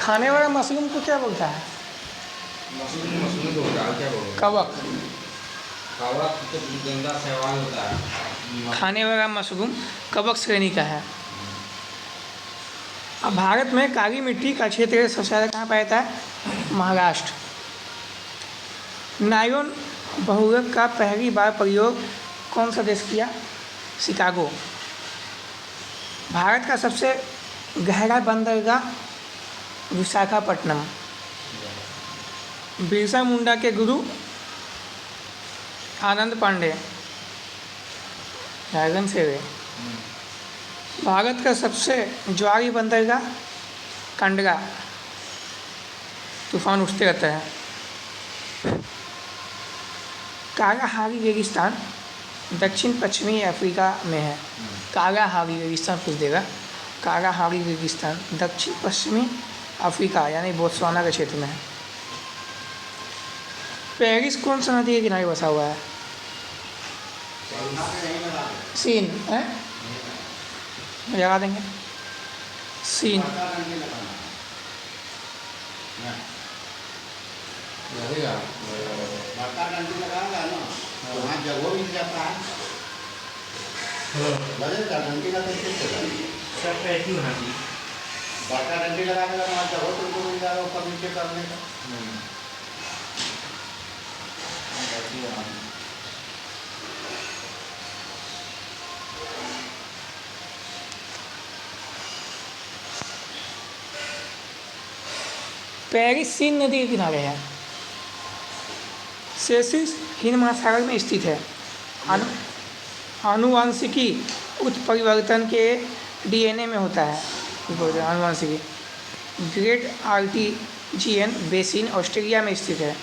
खाने वाला मशरूम को क्या बोलता है? मशरूम मशरूम तो होता है, क्या बोलोगे? कवक। कवक तो गंदा शैवाल होता है। खाने वाला मशरूम कवक श्रेणी का है। अब भारत में काली मिट्टी का क्षेत्र सबसे ज़्यादा कहाँ पाया जाता है? महाराष्ट्र। नायलॉन बहुलक का पहली बार प्रयोग कौन सा देश किया? शिकागो। भारत का सबसे गहरा बंदरगाह विशाखापट्टनम। बिरसा मुंडा के गुरु आनंद पांडे झारखंड से हुए। भारत का सबसे ज्वारी बंदरगाह कंडला, तूफान उठते रहता है। कालाहारी रेगिस्तान दक्षिण पश्चिमी अफ्रीका में है। कालाहारी रेगिस्तान पूछ देगा। कालाहारी रेगिस्तान दक्षिण पश्चिमी अफ्रीका यानी बोत्सवाना के क्षेत्र में है। पेरिस कौन सा नदी के किनारे बसा हुआ है? सीन है, लगा देंगे सीन। लगेगा बड़का डंडी लगाएगा ना तो वहाँ जगह मिल जाता है। लगेगा डंडी लगा सब पैसी होना चाहिए। बड़का डंडी लगाएगा वहाँ जगह तुमको मिल जाएगा ऊपर नीचे करने का। पेरिस सीन नदी के किनारे है। सेसिस हिंद महासागर में स्थित है। आनुवांशिकी उत्परिवर्तन के डीएनए में होता है। आनुवांशिकी। ग्रेट आर्टिजियन बेसिन ऑस्ट्रेलिया में स्थित है।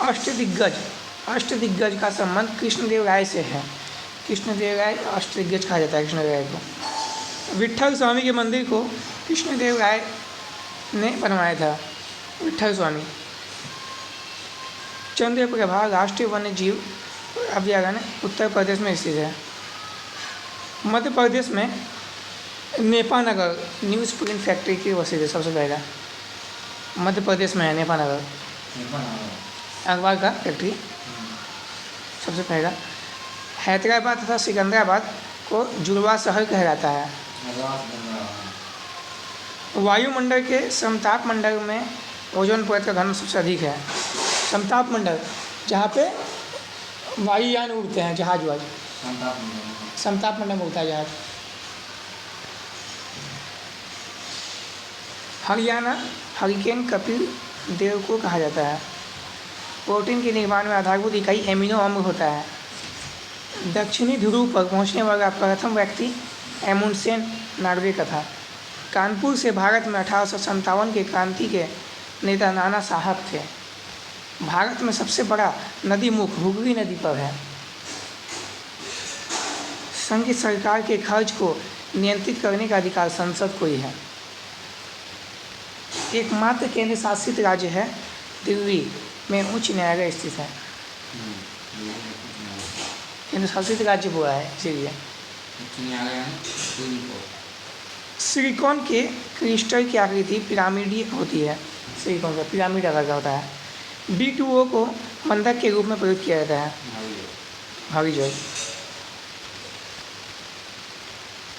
अष्टदिग्गज का संबंध कृष्णदेव राय से है। कृष्णदेव राय अष्टदिग्गज कहा जाता है कृष्णदेव राय को। विट्ठल स्वामी के मंदिर को कृष्णदेव राय ने बनवाया था। विट्ठल स्वामी। चंद्रप्रभा राष्ट्रीय वन्य जीव अभयारण्य उत्तर प्रदेश में स्थित है। मध्य प्रदेश में नेपानगर न्यूज़ प्रिंट फैक्ट्री की वसीयत है सबसे पहला। मध्य प्रदेश में है नेपानगर अखबार का फैक्ट्री सबसे पहला। हैदराबाद तथा सिकंदराबाद को जुड़वा शहर कहा जाता है। वायुमंडल के समताप मंडल में ओजोन परत का घन सबसे अधिक है। समताप मंडल जहाँ पे वायुयान उड़ते हैं, जहाज वाज, समताप मंडल में उड़ता है जहाज। हरियाणा हरिकेन कपिल देव को कहा जाता है। प्रोटीन के निर्माण में आधारभूत इकाई एमिनो अम्ल होता है। दक्षिणी ध्रुव पर पहुंचने वाला प्रथम व्यक्ति एमुंडसेन नॉर्वे का था। कानपुर से भारत में 1857 के क्रांति के नेता नाना साहब थे। भारत में सबसे बड़ा नदी मुख हुगली नदी पर है। संघ सरकार के खर्च को नियंत्रित करने का अधिकार संसद को ही है। एकमात्र केंद्र शासित राज्य है दिल्ली में उच्च न्यायालय स्थित है। केंद्र शासित राज्य हुआ है इसीलिए। सिलिकॉन के क्रिस्टल की आकृति पिरामिडी होती है। सिलिकॉन का पिरामिड आकार का होता है। B2O को बंधक के रूप में प्रयोग किया जाता है। भारी जल।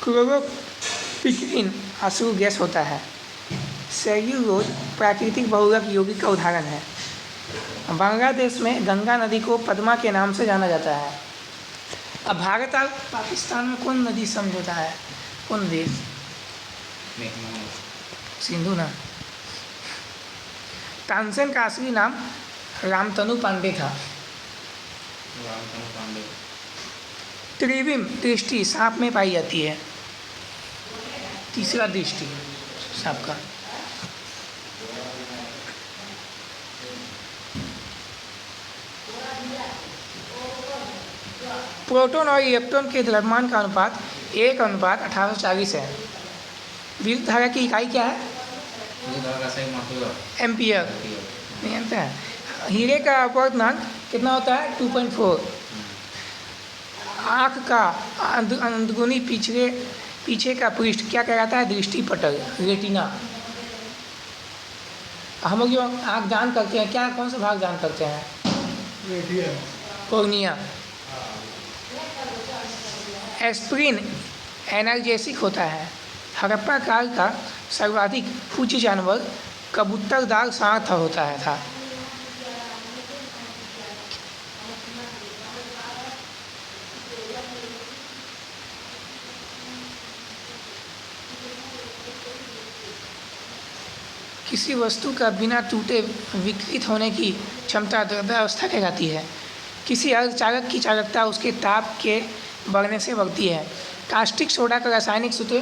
क्लोरोपिक्रीन अश्रु गैस होता है। सेल्यूलोज प्राकृतिक बहुलक यौगिक का उदाहरण है। बांग्लादेश में गंगा नदी को पद्मा के नाम से जाना जाता है। अब भारत और पाकिस्तान में कौन नदी समझौता है? कौन देश? सिंधु ना। तानसेन का असली नाम रामतनु पांडे था। त्रिविम दृष्टि सांप में पाई जाती है। तीसरा दृष्टि सांप का। प्रोटॉन और इलेक्ट्रॉन के द्रव्यमान का अनुपात 1:1840 है। विद्युत धारा की इकाई क्या है? एम्पियर। नहीं जानते हैं? हीरे का अपवर्तनांक कितना होता है? 2.4। आँख का अंदरूनी पीछे का पृष्ठ क्या कहलाता है? दृष्टि पटल, रेटिना। हम लोग जो आँख दान करते हैं, क्या कौन सा भाग दान करते हैं? कॉर्निया। एस्प्रिन एनाल्जेसिक होता है। हड़प्पा काल का सर्वाधिक पूज्य जानवर कबूतरदार सांड होता है था। किसी वस्तु का बिना टूटे विकृत होने की क्षमता द्रव्यावस्था कहलाती है। किसी अर्धचालक की चालकता उसके ताप के बढ़ने से बढ़ती है। कास्टिक सोडा का रासायनिक सूत्र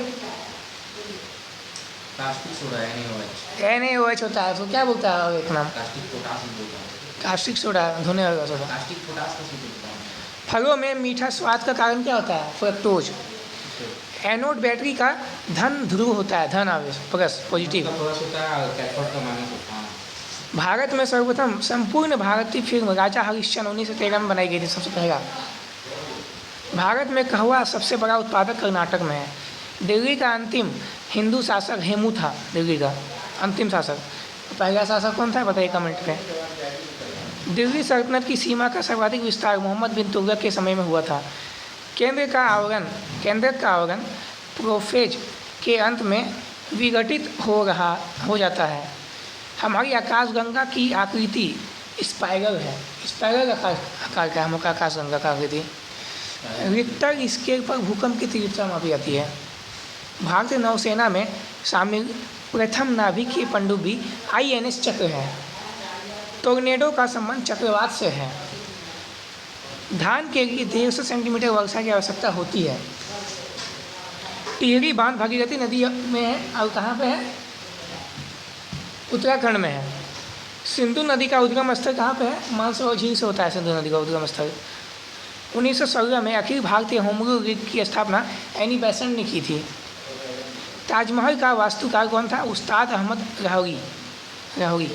प्लास्टिक सोडा NaOH। NaOH होता है। तो क्या बोलता है एक नाम? प्लास्टिक पोटास बोलता है। कास्टिक सोडा धोने वाला सोडा। प्लास्टिक पोटास का सूत्र बताओ। फलों में मीठा स्वाद का कारण क्या होता है? फ्रक्टोज। एनोड बैटरी का धन ध्रुव होता है, धन आवेश प्लस पॉजिटिव। प्लस होता है और कैथोड का माइनस होता है। भारत में सर्वप्रथम संपूर्ण भारतीय फिल्म राजा हरिश्चंद्र 1913 में बनाई गई थी, सबसे पहला। भारत में कहवा सबसे बड़ा उत्पादक कर्नाटक में है। दिल्ली का अंतिम हिंदू शासक हेमू था। दिल्ली का अंतिम शासक, पहला शासक कौन था बताइए कमेंट पे। दिल्ली सल्तनत की सीमा का सर्वाधिक विस्तार मोहम्मद बिन तुगलक के समय में हुआ था। केंद्र का आवरण प्रोफेज के अंत में विघटित हो जाता है। हमारी आकाशगंगा की आकृति स्पाइरल है। स्पाइरल आकार का हम लोग का आकाशगंगा का आकृति। रिक्टर स्केल पर भूकंप की तीव्रता मापी जाती है। भारतीय नौसेना में शामिल प्रथम नाभिकीय पनडुब्बी INS चक्र है। टोर्नेडो का संबंध चक्रवात से है। धान के लिए 150 सेंटीमीटर वर्षा की आवश्यकता होती है। टिहरी बांध भागीरथी नदी में है और कहाँ पे है? उत्तराखंड में है। सिंधु नदी का उद्गम स्थल कहाँ पे है? मानसरोवर झील से होता है सिंधु नदी का उद्गम स्थल। 1916 में अखिल भारतीय होमरूल लीग की स्थापना एनी बेसेंट ने की थी। ताजमहल का वास्तुकार कौन था? उस्ताद अहमद लाहौरी।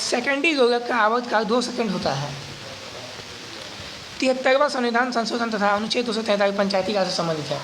सेकेंडरी गोलक का आवर्तकाल 2 सेकंड होता है। 73वां संविधान संशोधन तथा अनुच्छेद 243 पंचायती राज से संबंधित है।